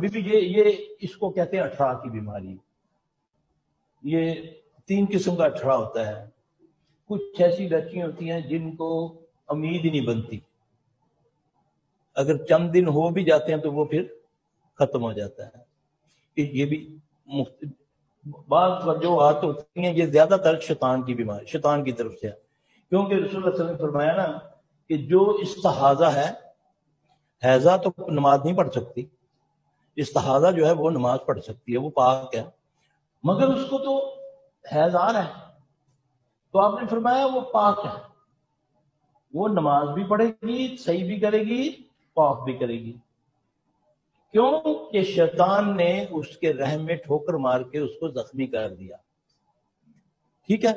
Be یہ اس کو کہتے ہیں اٹھڑا کی بیماری. یہ 3 قسم کا اٹھڑا ہوتا ہے. کچھ ایسی بچیاں ہوتی ہیں جن کو امید ہی نہیں بنتی، اگر چند دن ہو بھی جاتے ہیں تو وہ پھر ختم ہو جاتا ہے. یہ بھی بعض وجوہات ہوتی ہیں، یہ زیادہ تر شیطان کی بیماری، شیطان کی طرف سے ہے. کیونکہ رسول اللہ صلی اللہ علیہ وسلم نے فرمایا نا کہ جو استحاضہ ہے، حیضہ تو نماز نہیں پڑھ سکتی، استحاضہ جو ہے وہ نماز پڑھ سکتی ہے، وہ پاک ہے، مگر اس کو تو حیض آ رہا ہے، تو آپ نے فرمایا وہ پاک ہے، وہ نماز بھی پڑھے گی، صحیح بھی کرے گی، پاک بھی کرے گی. کیوں کہ شیطان نے اس کے رحم میں ٹھوکر مار کے اس کو زخمی کر دیا. ٹھیک ہے.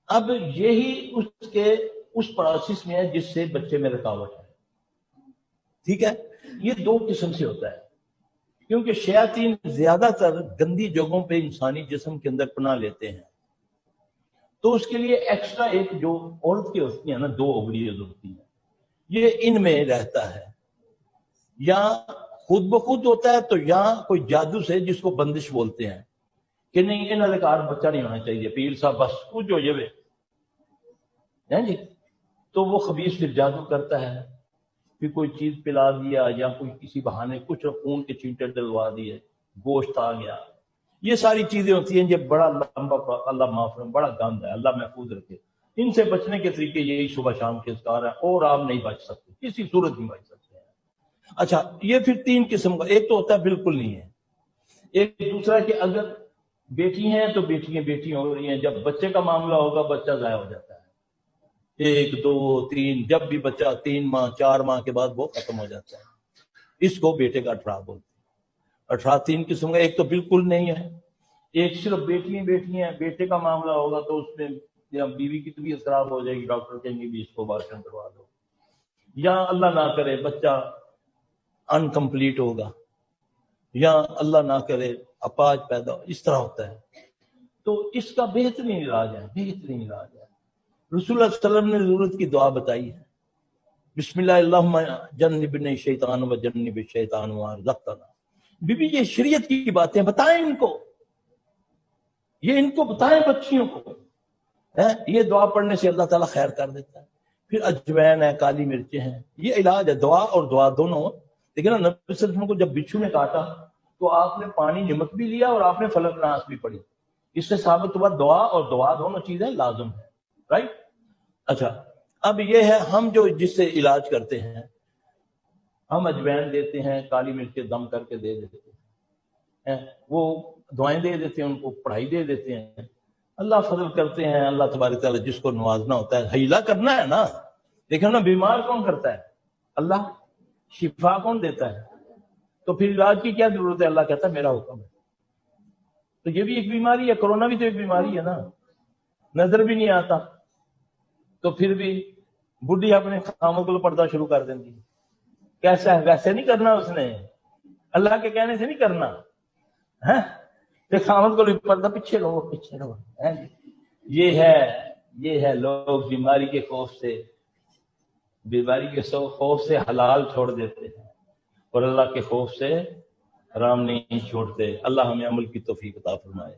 اب یہی اس پروسیس میں ہے جس سے بچے میں رکاوٹ ہے. ٹھیک ہے. یہ 2 قسم سے ہوتا ہے، کیونکہ شیاطین زیادہ تر گندی جگہوں پہ انسانی جسم کے اندر پناہ لیتے ہیں، تو اس کے لیے ایکسٹرا ایک جو عورت کی ہوتی ہیں نا، 2 اووریز ہوتی ہیں، یہ ان میں رہتا ہے، یا خود بخود ہوتا ہے، تو یا کوئی جادو سے جس کو بندش بولتے ہیں کہ نہیں ان ادھکار بچہ نہیں ہونا چاہیے، پیر صاحب بس کچھ ہو جائے جی، تو وہ خبیث پھر جادو کرتا ہے، پھر کوئی چیز پلا دیا، یا کوئی کسی بہانے کچھ خون کے چینٹے ڈلوا دیے، گوشت آ گیا. یہ ساری چیزیں ہوتی ہیں، یہ بڑا لمبا، اللہ معاف کرے، بڑا گند ہے، اللہ محفوظ رکھے. ان سے بچنے کے طریقے یہی صبح شام کے اذکار ہیں، اور آپ نہیں بچ سکتے، کسی صورت نہیں بچ سکتے ہیں. اچھا، یہ پھر 3 قسم کا. ایک تو ہوتا ہے بالکل نہیں ہے، ایک دوسرا کہ اگر بیٹی ہیں تو بیٹیاں ہو رہی ہیں، جب بچے کا معاملہ ہوگا بچہ ضائع ہو جاتا ہے. 1 2 3 جب بھی بچہ 3 ماہ 4 ماہ کے بعد وہ ختم ہو جاتا ہے. اس کو بیٹے کا اٹھڑا بولتے ہیں. اٹھڑا 3 قسم کا. ایک تو بالکل نہیں ہے، ایک صرف بیٹی ہیں، بیٹے کا معاملہ ہوگا تو اس میں یا بیوی کی طبیعت خراب ہو جائے گی، ڈاکٹر کہیں گے بھی اس کو ابارشن کروا دو، یا اللہ نہ کرے بچہ انکمپلیٹ ہوگا، یا اللہ نہ کرے اپاج پیدا ہو، اس طرح ہوتا ہے. تو اس کا بہترین علاج ہے. رسول اللہ صلی اللہ علیہ وسلم نے ضرورت کی دعا بتائی ہے. بسم اللہ اللہم جنبنی الشیطان و جنب الشیطان ما رزقتنا. بی بی یہ شریعت کی باتیں بتائیں ان کو، یہ ان کو بتائیں بچیوں کو. یہ دعا پڑھنے سے اللہ تعالیٰ خیر کر دیتا ہے. پھر اجوین ہے، کالی مرچیں ہیں، یہ علاج ہے، دعا اور دعا دونوں. لیکن نبی صلی اللہ علیہ وسلم کو جب بچھو نے کاٹا تو آپ نے پانی نمک بھی لیا اور آپ نے فلق ناس بھی پڑھی. اس سے ثابت ہوا دعا اور دعا دونوں چیزیں لازم ہیں. رائٹ. اچھا، اب یہ ہے ہم جو جس سے علاج کرتے ہیں، ہم اجوین دیتے ہیں، کالی مرچیں دم کر کے دے دیتے ہیں، وہ دعائیں دے دیتے ہیں، ان کو پڑھائی دے دیتے ہیں. اللہ فضل کرتے ہیں، اللہ تبارک تعالیٰ جس کو نوازنا ہوتا ہے. ہیلا کرنا ہے نا، دیکھو نا، بیمار کون کرتا ہے؟ اللہ. شفا کون دیتا ہے؟ تو پھر علاج کی کیا ضرورت ہے؟ اللہ کہتا ہے میرا حکم ہے. تو یہ بھی ایک بیماری ہے، کرونا بھی تو ایک بیماری ہے نا، نظر بھی نہیں آتا، تو پھر بھی بڈھی اپنے کاموں کو پردہ شروع کر دیں. کیسا ہے؟ ویسے نہیں کرنا، اس نے اللہ کے کہنے سے نہیں کرنا. خامد کو پردہ پیچھے رہو. یہ ہے لوگ بیماری کے خوف سے حلال چھوڑ دیتے ہیں اور اللہ کے خوف سے حرام نہیں چھوڑتے. اللہ ہمیں عمل کی توفیق عطا فرمائے.